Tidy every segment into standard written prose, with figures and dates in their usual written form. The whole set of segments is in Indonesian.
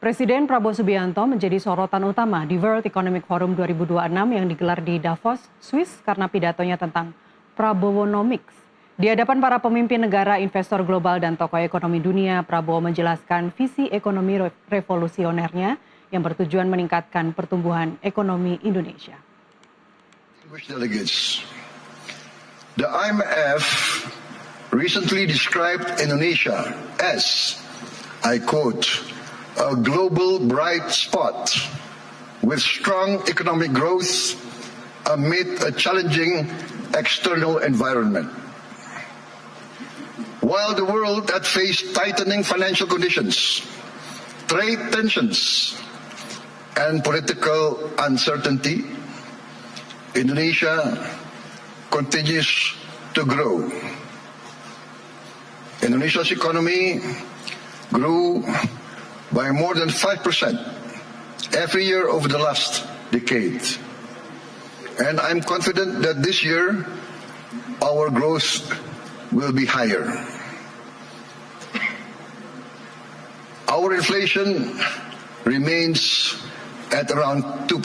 Presiden Prabowo Subianto menjadi sorotan utama di World Economic Forum 2026 yang digelar di Davos, Swiss karena pidatonya tentang Prabowonomics. Di hadapan para pemimpin negara, investor global, dan tokoh ekonomi dunia, Prabowo menjelaskan visi ekonomi revolusionernya yang bertujuan meningkatkan pertumbuhan ekonomi Indonesia. Delegates, the IMF recently described Indonesia as, I quote, a global bright spot with strong economic growth amid a challenging external environment. While the world had faced tightening financial conditions, trade tensions, and political uncertainty, Indonesia continues to grow. Indonesia's economy grew by more than 5% every year over the last decade. And I'm confident that this year our growth will be higher. Our inflation remains at around 2%.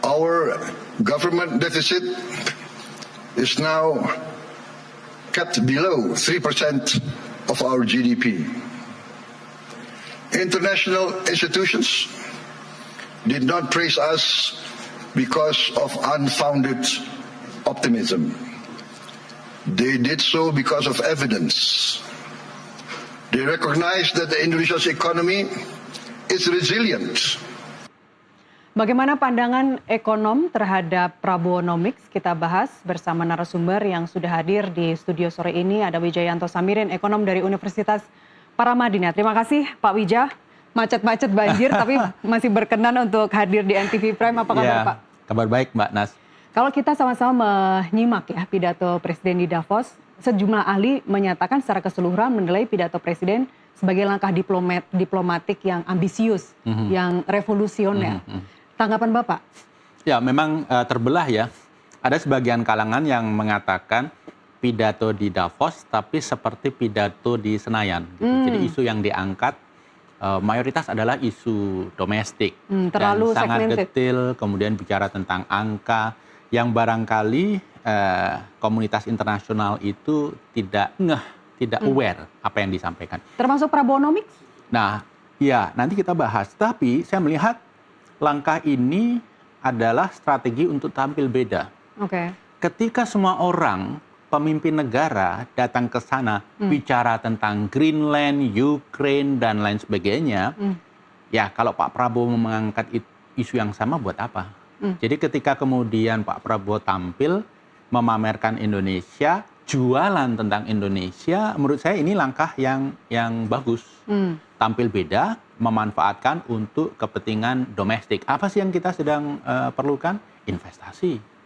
Our government deficit is now kept below 3% of our GDP. International institutions did not praise us because of unfounded optimism. They did so because of evidence. They recognize that Indonesia's economy is resilient. Bagaimana pandangan ekonom terhadap Prabowonomics? Kita bahas bersama narasumber yang sudah hadir di studio sore ini. Ada Wijayanto Samirin, ekonom dari Universitas Paramadina. Terima kasih Pak Wija, macet-macet banjir tapi masih berkenan untuk hadir di NTV Prime. Apa kabar Pak? Kabar baik Mbak Nas. Kalau kita sama-sama menyimak ya pidato Presiden di Davos, sejumlah ahli menyatakan secara keseluruhan menilai pidato Presiden sebagai langkah diplomatik yang ambisius, yang revolusioner. Tanggapan Bapak? Ya memang terbelah ya. Ada sebagian kalangan yang mengatakan pidato di Davos tapi seperti pidato di Senayan. Gitu. Jadi isu yang diangkat mayoritas adalah isu domestik. Terlalu dan sangat segmented. detail, kemudian bicara tentang angka yang barangkali komunitas internasional itu tidak aware apa yang disampaikan. Termasuk Prabowonomics? Nah, ya nanti kita bahas. Tapi saya melihat langkah ini adalah strategi untuk tampil beda. Oke. Ketika semua orang, pemimpin negara datang ke sana bicara tentang Greenland, Ukraine, dan lain sebagainya, ya kalau Pak Prabowo mengangkat isu yang sama buat apa? Jadi ketika kemudian Pak Prabowo tampil memamerkan Indonesia, jualan tentang Indonesia, menurut saya ini langkah yang bagus. Tampil beda, memanfaatkan untuk kepentingan domestik. Apa sih yang kita sedang perlukan? Investasi.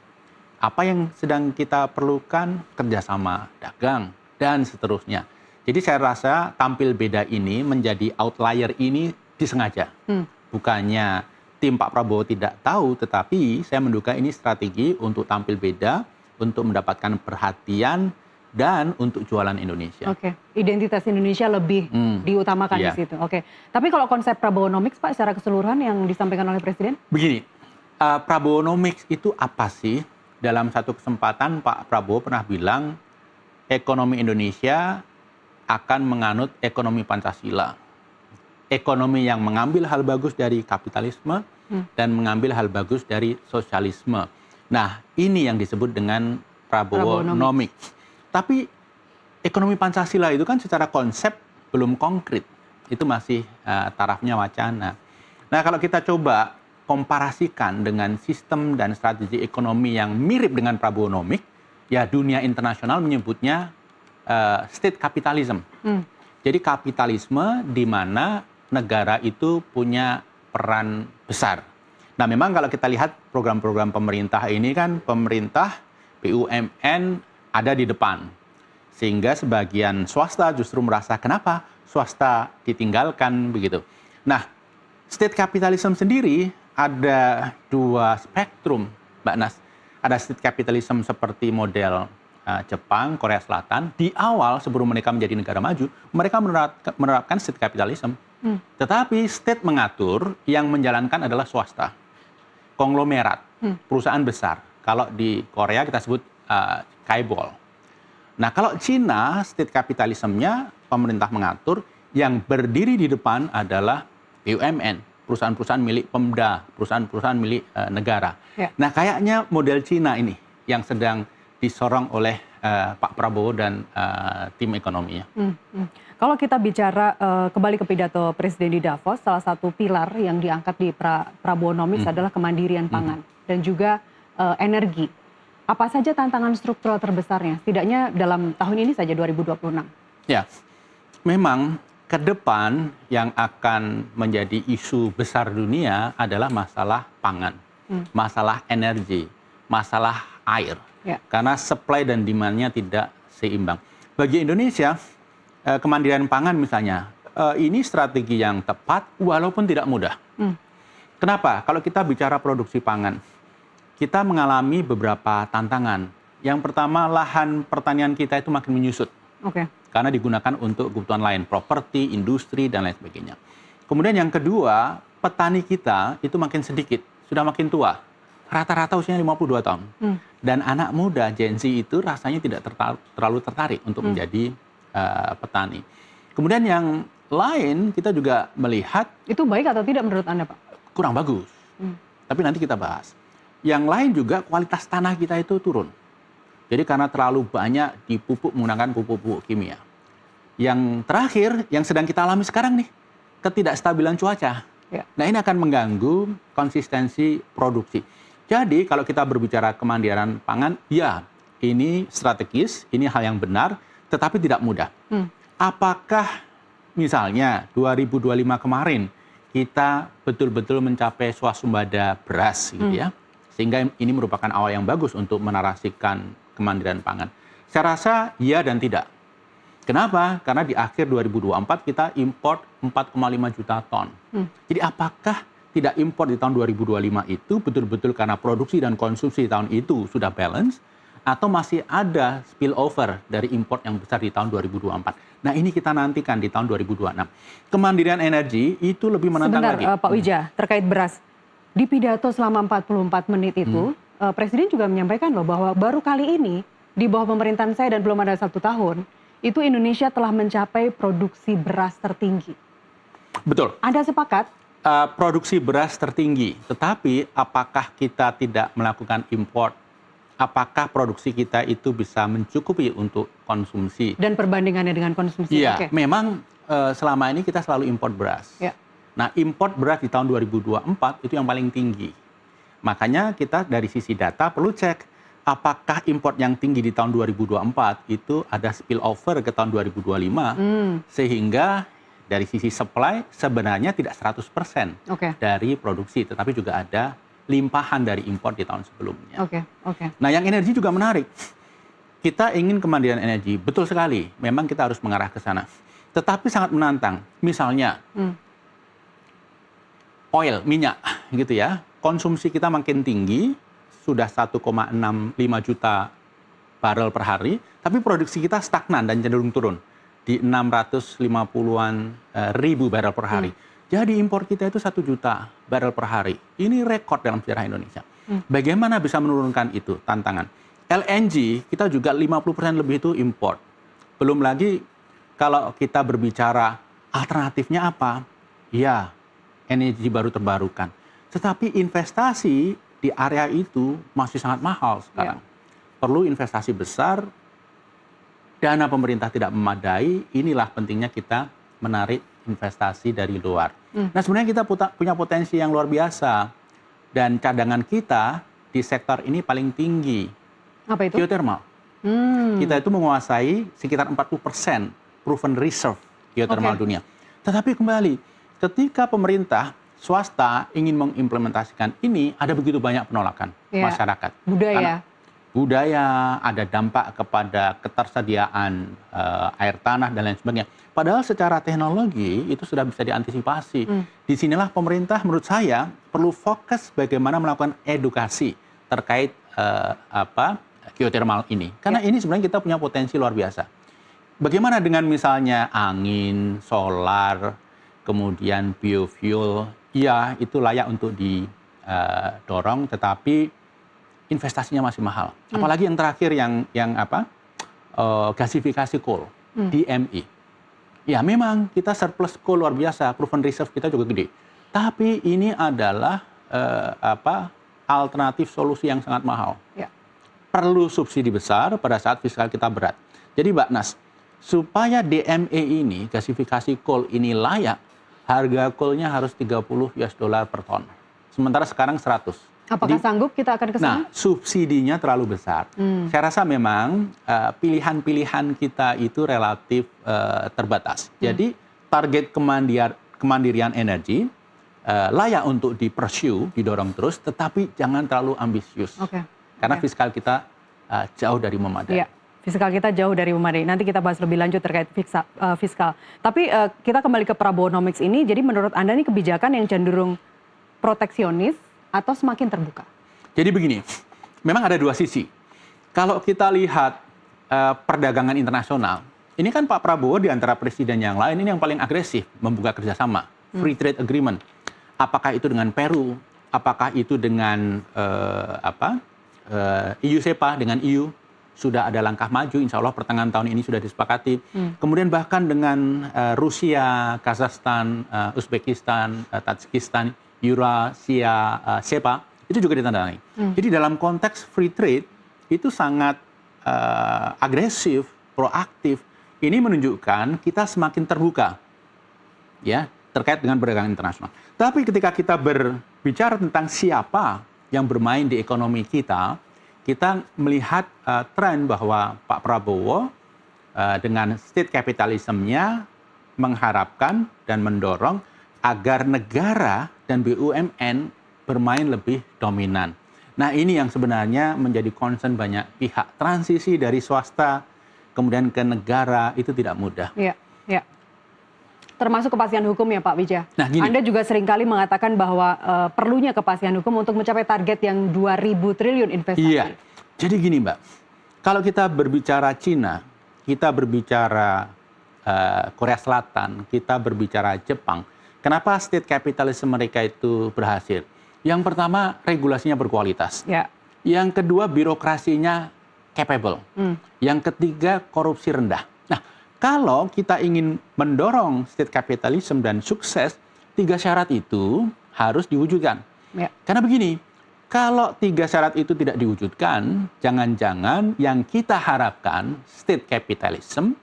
Apa yang sedang kita perlukan? Kerjasama dagang, dan seterusnya. Jadi saya rasa tampil beda ini menjadi outlier ini disengaja. Bukannya tim Pak Prabowo tidak tahu, tetapi saya menduga ini strategi untuk tampil beda, untuk mendapatkan perhatian, dan untuk jualan Indonesia. Oke, identitas Indonesia lebih diutamakan di situ. Oke, tapi kalau konsep Prabowonomics Pak secara keseluruhan yang disampaikan oleh Presiden? Begini, Prabowonomics itu apa sih? Dalam satu kesempatan Pak Prabowo pernah bilang ekonomi Indonesia akan menganut ekonomi Pancasila. Ekonomi yang mengambil hal bagus dari kapitalisme dan mengambil hal bagus dari sosialisme. Nah, ini yang disebut dengan Prabowonomics. Tapi ekonomi Pancasila itu kan secara konsep belum konkret. Itu masih tarafnya wacana. Nah, kalau kita coba komparasikan dengan sistem dan strategi ekonomi yang mirip dengan Prabowonomics, ya dunia internasional menyebutnya state capitalism. Jadi kapitalisme di mana negara itu punya peran besar. Nah, memang kalau kita lihat program-program pemerintah ini kan pemerintah BUMN ada di depan. Sehingga sebagian swasta justru merasa kenapa swasta ditinggalkan begitu. Nah, state capitalism sendiri ada dua spektrum, Mbak Nas. Ada state capitalism seperti model Jepang, Korea Selatan. Di awal sebelum mereka menjadi negara maju, mereka menerapkan state capitalism. Tetapi state mengatur, yang menjalankan adalah swasta, konglomerat, perusahaan besar. Kalau di Korea kita sebut chaebol. Nah, kalau Cina, state kapitalismenya pemerintah mengatur, yang berdiri di depan adalah BUMN, perusahaan-perusahaan milik Pemda, perusahaan-perusahaan milik negara. Ya. Nah, kayaknya model Cina ini yang sedang disorong oleh Pak Prabowo dan tim ekonominya. Kalau kita bicara kembali ke pidato Presiden di Davos, salah satu pilar yang diangkat di Prabowonomics adalah kemandirian pangan dan juga energi. Apa saja tantangan struktural terbesarnya, setidaknya dalam tahun ini saja 2026? Ya, memang ke depan yang akan menjadi isu besar dunia adalah masalah pangan, masalah energi, masalah air. Ya. Karena supply dan demand-nya tidak seimbang. Bagi Indonesia, kemandirian pangan misalnya, ini strategi yang tepat walaupun tidak mudah. Kenapa? Kalau kita bicara produksi pangan, kita mengalami beberapa tantangan. Yang pertama, lahan pertanian kita itu makin menyusut. Oke. Karena digunakan untuk kebutuhan lain, properti, industri, dan lain sebagainya. Kemudian yang kedua, petani kita itu makin sedikit, sudah makin tua. Rata-rata usianya 52 tahun. Dan anak muda, Gen Z itu rasanya tidak terlalu tertarik untuk menjadi petani. Kemudian yang lain, kita juga melihat... Itu baik atau tidak menurut Anda, Pak? Kurang bagus. Tapi nanti kita bahas. Yang lain juga kualitas tanah kita itu turun. Jadi karena terlalu banyak dipupuk menggunakan pupuk-pupuk kimia. Yang terakhir, yang sedang kita alami sekarang nih, ketidakstabilan cuaca. Ya. Nah, ini akan mengganggu konsistensi produksi. Jadi kalau kita berbicara kemandirian pangan, ya ini strategis, ini hal yang benar, tetapi tidak mudah. Apakah misalnya 2025 kemarin kita betul-betul mencapai swasembada beras gitu ya, sehingga ini merupakan awal yang bagus untuk menarasikan kemandirian pangan? Saya rasa ya dan tidak. Kenapa? Karena di akhir 2024 kita import 4,5 juta ton. Jadi apakah tidak import di tahun 2025 itu betul-betul karena produksi dan konsumsi tahun itu sudah balance, atau masih ada spillover dari import yang besar di tahun 2024? Nah, ini kita nantikan di tahun 2026. Kemandirian energi itu lebih menantang lagi. Sebentar, Pak Wija, terkait beras. Di pidato selama 44 menit itu, Presiden juga menyampaikan loh bahwa baru kali ini, di bawah pemerintahan saya dan belum ada 1 tahun, itu Indonesia telah mencapai produksi beras tertinggi. Betul. Anda sepakat? Produksi beras tertinggi, tetapi apakah kita tidak melakukan import? Apakah produksi kita itu bisa mencukupi untuk konsumsi? Dan perbandingannya dengan konsumsi? Iya, memang selama ini kita selalu import beras. Ya. Nah, import beras di tahun 2024 itu yang paling tinggi. Makanya kita dari sisi data perlu cek apakah import yang tinggi di tahun 2024 itu ada spillover ke tahun 2025, sehingga dari sisi supply sebenarnya tidak 100% dari produksi, tetapi juga ada limpahan dari impor di tahun sebelumnya. Nah, yang energi juga menarik. Kita ingin kemandirian energi, betul sekali. Memang kita harus mengarah ke sana. Tetapi sangat menantang. Misalnya, oil, minyak, gitu ya. Konsumsi kita makin tinggi, sudah 1,65 juta barel per hari, tapi produksi kita stagnan dan cenderung turun di 650-an ribu barel per hari. Jadi impor kita itu 1 juta barel per hari. Ini rekor dalam sejarah Indonesia. Bagaimana bisa menurunkan itu? Tantangan. LNG kita juga 50% lebih itu import. Belum lagi kalau kita berbicara alternatifnya apa? Ya, energi baru terbarukan. Tetapi investasi di area itu masih sangat mahal sekarang. Perlu investasi besar, dana pemerintah tidak memadai, inilah pentingnya kita menarik investasi dari luar. Nah, sebenarnya kita punya potensi yang luar biasa. Dan cadangan kita di sektor ini paling tinggi. Apa itu? Geothermal. Kita itu menguasai sekitar 40% proven reserve geothermal dunia. Tetapi kembali, ketika pemerintah, swasta ingin mengimplementasikan ini, ada begitu banyak penolakan masyarakat. Budaya, ada dampak kepada ketersediaan air tanah dan lain sebagainya. Padahal secara teknologi itu sudah bisa diantisipasi. Disinilah pemerintah menurut saya perlu fokus bagaimana melakukan edukasi terkait geothermal ini. Karena ini sebenarnya kita punya potensi luar biasa. Bagaimana dengan misalnya angin, solar, kemudian biofuel, ya itu layak untuk didorong, tetapi investasinya masih mahal. Apalagi yang terakhir gasifikasi coal, DME. Ya memang kita surplus coal luar biasa, proven reserve kita juga gede. Tapi ini adalah alternatif solusi yang sangat mahal. Ya. Perlu subsidi besar pada saat fiskal kita berat. Jadi Mbak Nas, supaya DME ini, gasifikasi coal ini layak, harga coalnya harus 30 US dollar per ton. Sementara sekarang 100. Apakah sanggup kita akan ke sana? Nah, subsidinya terlalu besar. Saya rasa memang pilihan-pilihan kita itu relatif terbatas. Jadi target kemandirian energi layak untuk di-pursue, didorong terus, tetapi jangan terlalu ambisius. Karena fiskal kita jauh dari memadai. Iya, fiskal kita jauh dari memadai. Nanti kita bahas lebih lanjut terkait fiskal. Tapi kita kembali ke Prabowonomics ini, jadi menurut Anda ini kebijakan yang cenderung proteksionis atau semakin terbuka? Jadi begini, memang ada dua sisi. Kalau kita lihat perdagangan internasional, ini kan Pak Prabowo di antara presiden yang lain ini yang paling agresif membuka kerjasama, free trade agreement. Apakah itu dengan Peru, apakah itu dengan EU SEPA, dengan EU, sudah ada langkah maju, insya Allah pertengahan tahun ini sudah disepakati. Kemudian bahkan dengan Rusia, Kazakhstan, Uzbekistan, Tajikistan, Eurasia, SEPA, itu juga ditandai. Jadi dalam konteks free trade, itu sangat agresif, proaktif. Ini menunjukkan kita semakin terbuka, ya, terkait dengan perdagangan internasional. Tapi ketika kita berbicara tentang siapa yang bermain di ekonomi kita melihat tren bahwa Pak Prabowo dengan state capitalism-nya mengharapkan dan mendorong agar negara dan BUMN bermain lebih dominan. Nah ini yang sebenarnya menjadi concern banyak pihak. Transisi dari swasta kemudian ke negara itu tidak mudah. Iya, iya. Termasuk kepastian hukum ya Pak Wijaya. Nah, gini. Anda juga seringkali mengatakan bahwa perlunya kepastian hukum untuk mencapai target yang 2.000 triliun investasi. Iya, jadi gini Mbak, kalau kita berbicara Cina, kita berbicara Korea Selatan, kita berbicara Jepang, kenapa state capitalism mereka itu berhasil? Yang pertama, regulasinya berkualitas. Ya. Yang kedua, birokrasinya capable. Yang ketiga, korupsi rendah. Nah, kalau kita ingin mendorong state capitalism dan sukses, 3 syarat itu harus diwujudkan. Ya. Karena begini, kalau 3 syarat itu tidak diwujudkan, jangan-jangan yang kita harapkan state capitalism,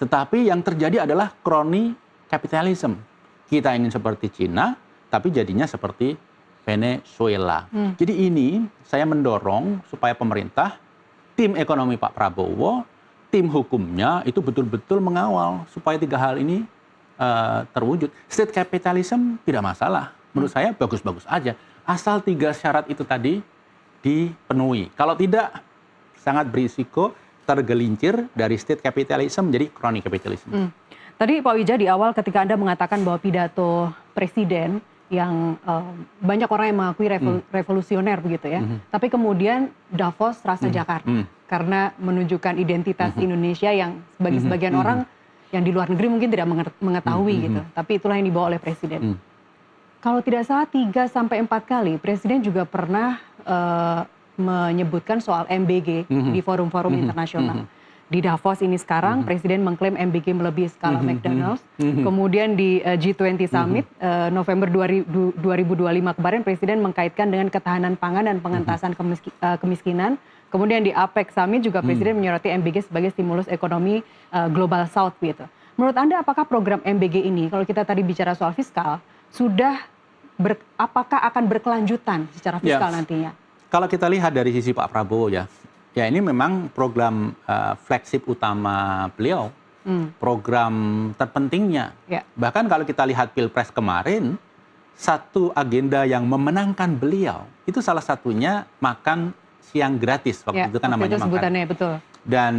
tetapi yang terjadi adalah crony capitalism. Kita ingin seperti Cina, tapi jadinya seperti Venezuela. Jadi ini saya mendorong supaya pemerintah, tim ekonomi Pak Prabowo, tim hukumnya itu betul-betul mengawal supaya 3 hal ini terwujud. State capitalism tidak masalah. Menurut saya bagus-bagus aja. Asal 3 syarat itu tadi dipenuhi. Kalau tidak, sangat berisiko tergelincir dari state capitalism menjadi crony capitalism. Tadi Pak Wijaya di awal ketika Anda mengatakan bahwa pidato Presiden yang banyak orang yang mengakui revolusioner begitu ya. Tapi kemudian Davos terasa Jakarta. Karena menunjukkan identitas Indonesia yang bagi sebagian orang yang di luar negeri mungkin tidak mengetahui gitu. Tapi itulah yang dibawa oleh Presiden. Kalau tidak salah 3 sampai 4 kali Presiden juga pernah menyebutkan soal MBG di forum-forum internasional. Di Davos ini sekarang Presiden mengklaim MBG melebihi skala McDonald's. Kemudian di G20 Summit November 2025 kemarin Presiden mengkaitkan dengan ketahanan pangan dan pengentasan kemiskinan. Kemudian di APEC Summit juga Presiden menyoroti MBG sebagai stimulus ekonomi Global South gitu. Menurut Anda apakah program MBG ini, kalau kita tadi bicara soal fiskal, apakah akan berkelanjutan secara fiskal nantinya? Kalau kita lihat dari sisi Pak Prabowo ya ini memang program flagship utama beliau, program terpentingnya. Ya. Bahkan kalau kita lihat Pilpres kemarin, satu agenda yang memenangkan beliau, itu salah satunya makan siang gratis, waktu itu kan namanya makan. Betul. Dan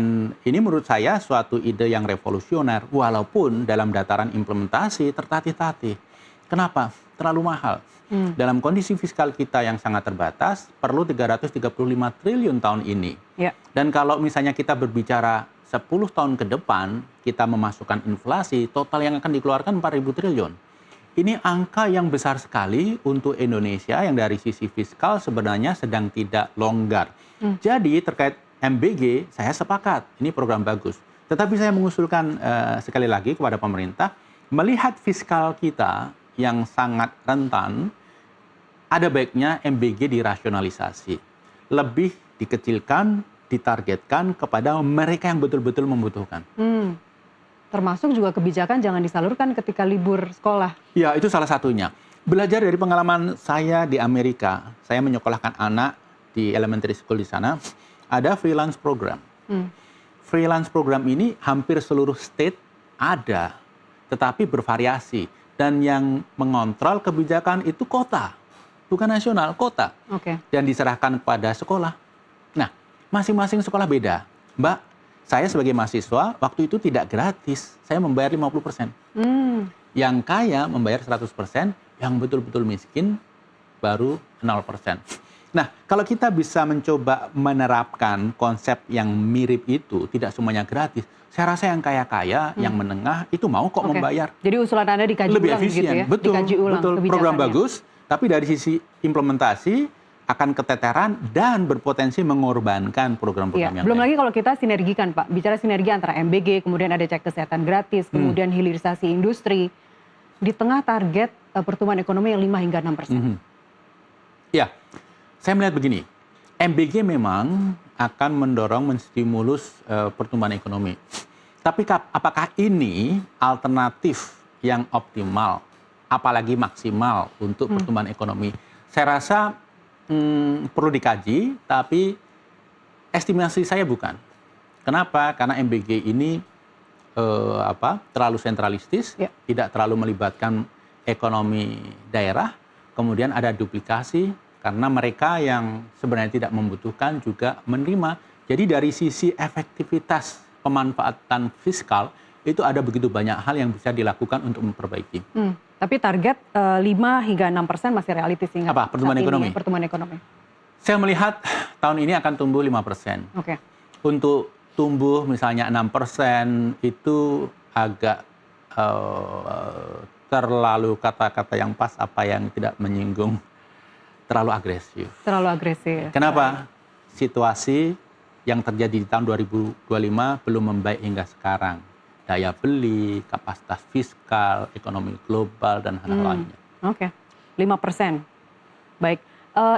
ini menurut saya suatu ide yang revolusioner, walaupun dalam dataran implementasi tertatih-tatih. Kenapa? Terlalu mahal. Dalam kondisi fiskal kita yang sangat terbatas, perlu 335 triliun tahun ini. Ya. Dan kalau misalnya kita berbicara 10 tahun ke depan, kita memasukkan inflasi, total yang akan dikeluarkan 4.000 triliun. ini angka yang besar sekali untuk Indonesia yang dari sisi fiskal sebenarnya sedang tidak longgar. Jadi terkait MBG, saya sepakat, ini program bagus. Tetapi saya mengusulkan sekali lagi kepada pemerintah, melihat fiskal kita yang sangat rentan, ada baiknya MBG dirasionalisasi. Lebih dikecilkan, ditargetkan kepada mereka yang betul-betul membutuhkan. Termasuk juga kebijakan jangan disalurkan ketika libur sekolah. Ya, itu salah satunya. Belajar dari pengalaman saya di Amerika, saya menyekolahkan anak di elementary school di sana, ada freelance program. Freelance program ini hampir seluruh state ada, tetapi bervariasi. Dan yang mengontrol kebijakan itu kota, bukan nasional, kota. Dan diserahkan kepada sekolah. Nah, masing-masing sekolah beda. Mbak, saya sebagai mahasiswa, waktu itu tidak gratis. Saya membayar 50%. Yang kaya membayar 100%, yang betul-betul miskin baru 0%. Nah, kalau kita bisa mencoba menerapkan konsep yang mirip itu, tidak semuanya gratis, saya rasa yang kaya-kaya, yang menengah, itu mau kok membayar. Jadi usulan Anda dikaji lebih ulang efisien. gitu ya? Betul, Dikaji ulang betul. Program bagus, tapi dari sisi implementasi, akan keteteran dan berpotensi mengorbankan program-program yang belum lain. lagi kalau kita sinergikan, Pak. Bicara sinergi antara MBG, kemudian ada cek kesehatan gratis, kemudian hilirisasi industri, di tengah target pertumbuhan ekonomi yang 5 hingga 6%. Ya, saya melihat begini, MBG memang akan mendorong menstimulus pertumbuhan ekonomi. Tapi apakah ini alternatif yang optimal, apalagi maksimal untuk pertumbuhan ekonomi? Saya rasa perlu dikaji, tapi estimasi saya bukan. Kenapa? Karena MBG ini terlalu sentralistis, tidak terlalu melibatkan ekonomi daerah, kemudian ada duplikasi karena mereka yang sebenarnya tidak membutuhkan juga menerima. Jadi dari sisi efektivitas pemanfaatan fiskal itu ada begitu banyak hal yang bisa dilakukan untuk memperbaiki. Tapi target 5 hingga 6% masih realistis hingga apa? Pertumbuhan ekonomi? Pertumbuhan ekonomi. Saya melihat tahun ini akan tumbuh 5%. Untuk tumbuh misalnya 6% itu agak terlalu kata-kata yang pas apa yang tidak menyinggung, terlalu agresif. Terlalu agresif. Kenapa? Situasi yang terjadi di tahun 2025 belum membaik hingga sekarang. Daya beli, kapasitas fiskal, ekonomi global, dan hal-hal lainnya. 5%. Baik,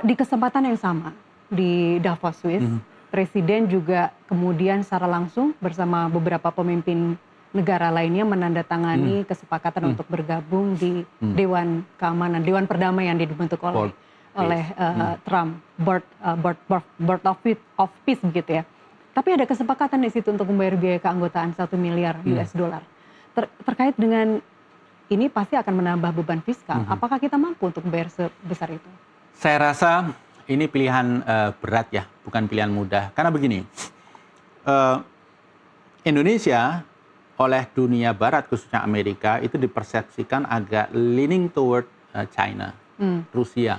di kesempatan yang sama di Davos, Swiss, Presiden juga kemudian secara langsung bersama beberapa pemimpin negara lainnya menandatangani kesepakatan untuk bergabung di Dewan Keamanan, Dewan Perdamaian yang dibentuk oleh Trump, Board of Peace begitu ya. Tapi ada kesepakatan di situ untuk membayar biaya keanggotaan 1 miliar US dollar. Terkait dengan ini pasti akan menambah beban fiskal. Apakah kita mampu untuk membayar sebesar itu? Saya rasa ini pilihan berat ya, bukan pilihan mudah. Karena begini, Indonesia oleh dunia barat khususnya Amerika itu dipersepsikan agak leaning toward China, Rusia.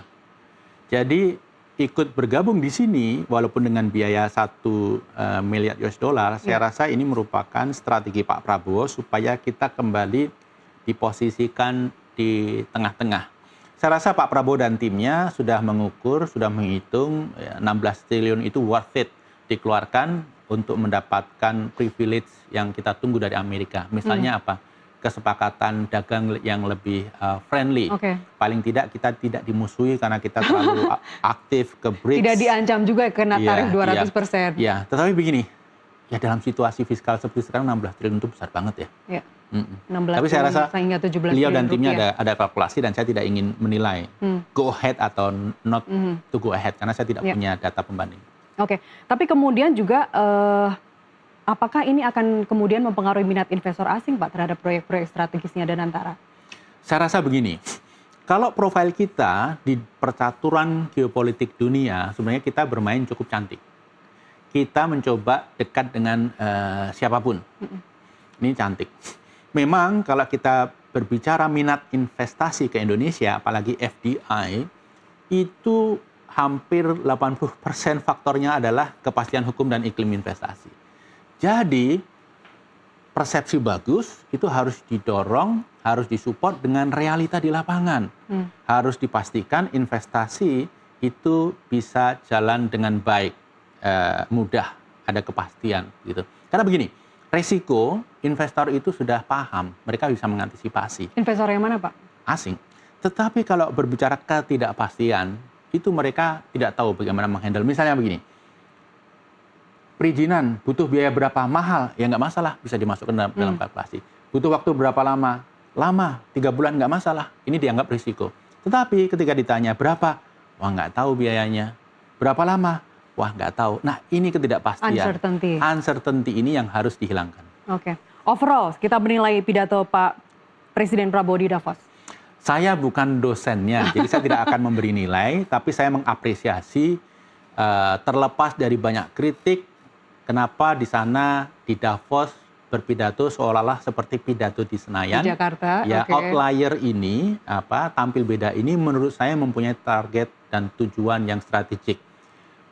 Jadi ikut bergabung di sini walaupun dengan biaya 1 miliar US dollar, saya rasa ini merupakan strategi Pak Prabowo supaya kita kembali diposisikan di tengah-tengah. Saya rasa Pak Prabowo dan timnya sudah mengukur, sudah menghitung 16 triliun itu worth it dikeluarkan untuk mendapatkan privilege yang kita tunggu dari Amerika. Misalnya apa? Kesepakatan dagang yang lebih friendly. Paling tidak kita tidak dimusuhi karena kita terlalu aktif ke BRICS. Tidak diancam juga kena tarif 200%. Ya, tetapi begini, ya dalam situasi fiskal seperti sekarang 16 triliun itu besar banget ya. 16 Tapi saya rasa beliau dan timnya rupiah. ada kalkulasi dan saya tidak ingin menilai go ahead atau not to go ahead karena saya tidak punya data pembanding. Tapi kemudian juga apakah ini akan kemudian mempengaruhi minat investor asing, Pak, terhadap proyek-proyek strategisnya dan antara? Saya rasa begini, kalau profil kita di percaturan geopolitik dunia, sebenarnya kita bermain cukup cantik. Kita mencoba dekat dengan siapapun. Ini cantik. Memang kalau kita berbicara minat investasi ke Indonesia, apalagi FDI, itu hampir 80% faktornya adalah kepastian hukum dan iklim investasi. Jadi, persepsi bagus itu harus didorong, harus disupport dengan realita di lapangan. Harus dipastikan investasi itu bisa jalan dengan baik, mudah, ada kepastian gitu. Karena begini, resiko investor itu sudah paham, mereka bisa mengantisipasi. Investor yang mana, Pak? Asing. Tetapi kalau berbicara ketidakpastian, itu mereka tidak tahu bagaimana menghandle. Misalnya begini, perizinan butuh biaya berapa, mahal, ya nggak masalah, bisa dimasukkan dalam kalkulasi. Butuh waktu berapa lama? Lama, 3 bulan nggak masalah, ini dianggap risiko. Tetapi ketika ditanya berapa, wah nggak tahu biayanya. Berapa lama? Wah nggak tahu. Nah ini ketidakpastian. Uncertainty. Uncertainty ini yang harus dihilangkan. Oke. Overall, kita menilai pidato Pak Presiden Prabowo di Davos. Saya bukan dosennya, jadi saya tidak akan memberi nilai, tapi saya mengapresiasi terlepas dari banyak kritik, kenapa di sana di Davos berpidato seolah-olah seperti pidato di Senayan. Di Jakarta, ya, oke. outlier ini, tampil beda ini menurut saya mempunyai target dan tujuan yang strategik.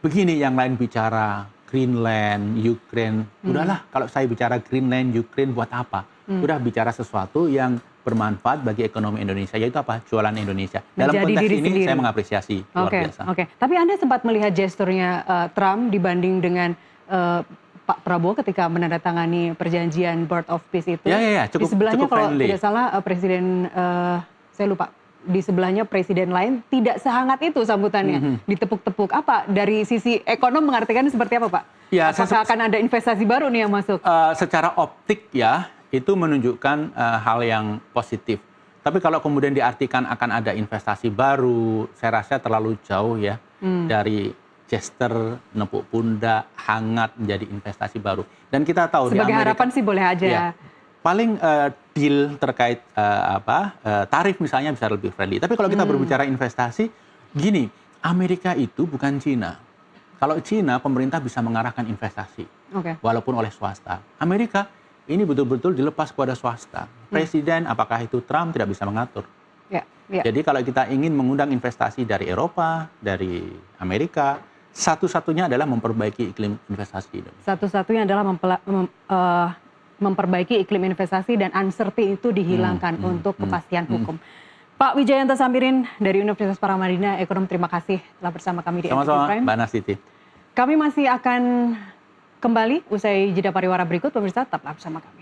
Begini yang lain bicara Greenland, Ukraine, udahlah kalau saya bicara Greenland, Ukraine buat apa? Udah bicara sesuatu yang bermanfaat bagi ekonomi Indonesia, yaitu apa? Jualan Indonesia. Dalam Menjadi konteks diri ini sendiri. saya mengapresiasi luar biasa. Oke. Tapi Anda sempat melihat gesturnya Trump dibanding dengan Pak Prabowo ketika menandatangani perjanjian Bird of Peace itu. Ya, Di sebelahnya cukup kalau friendly. tidak salah Presiden, saya lupa, di sebelahnya presiden lain tidak sehangat itu sambutannya, ditepuk-tepuk. Apa dari sisi ekonom mengartikan seperti apa, Pak? Ya, Apakah akan ada investasi baru nih yang masuk? Secara optik ya, itu menunjukkan hal yang positif. Tapi kalau kemudian diartikan akan ada investasi baru, saya rasa terlalu jauh ya dari gesture, nepuk pundak, hangat menjadi investasi baru. Dan kita tahu Sebagai di Amerika, harapan sih boleh aja. ya, paling deal terkait tarif misalnya bisa lebih friendly. Tapi kalau kita berbicara investasi, gini, Amerika itu bukan Cina. Kalau Cina, pemerintah bisa mengarahkan investasi, Oke. walaupun oleh swasta. Amerika ini betul-betul dilepas kepada swasta. Presiden, apakah itu Trump, tidak bisa mengatur. Ya. Jadi kalau kita ingin mengundang investasi dari Eropa, dari Amerika, satu-satunya adalah memperbaiki iklim investasi Indonesia. Satu-satunya adalah memperbaiki iklim investasi dan uncertainty itu dihilangkan untuk kepastian hukum. Pak Wijayanto Samirin dari Universitas Paramadina, ekonom, terima kasih telah bersama kami di NTV Sama-sama, Prime. Mbak Nastiti. Kami masih akan kembali usai jeda pariwara berikut, pemirsa tetaplah bersama kami.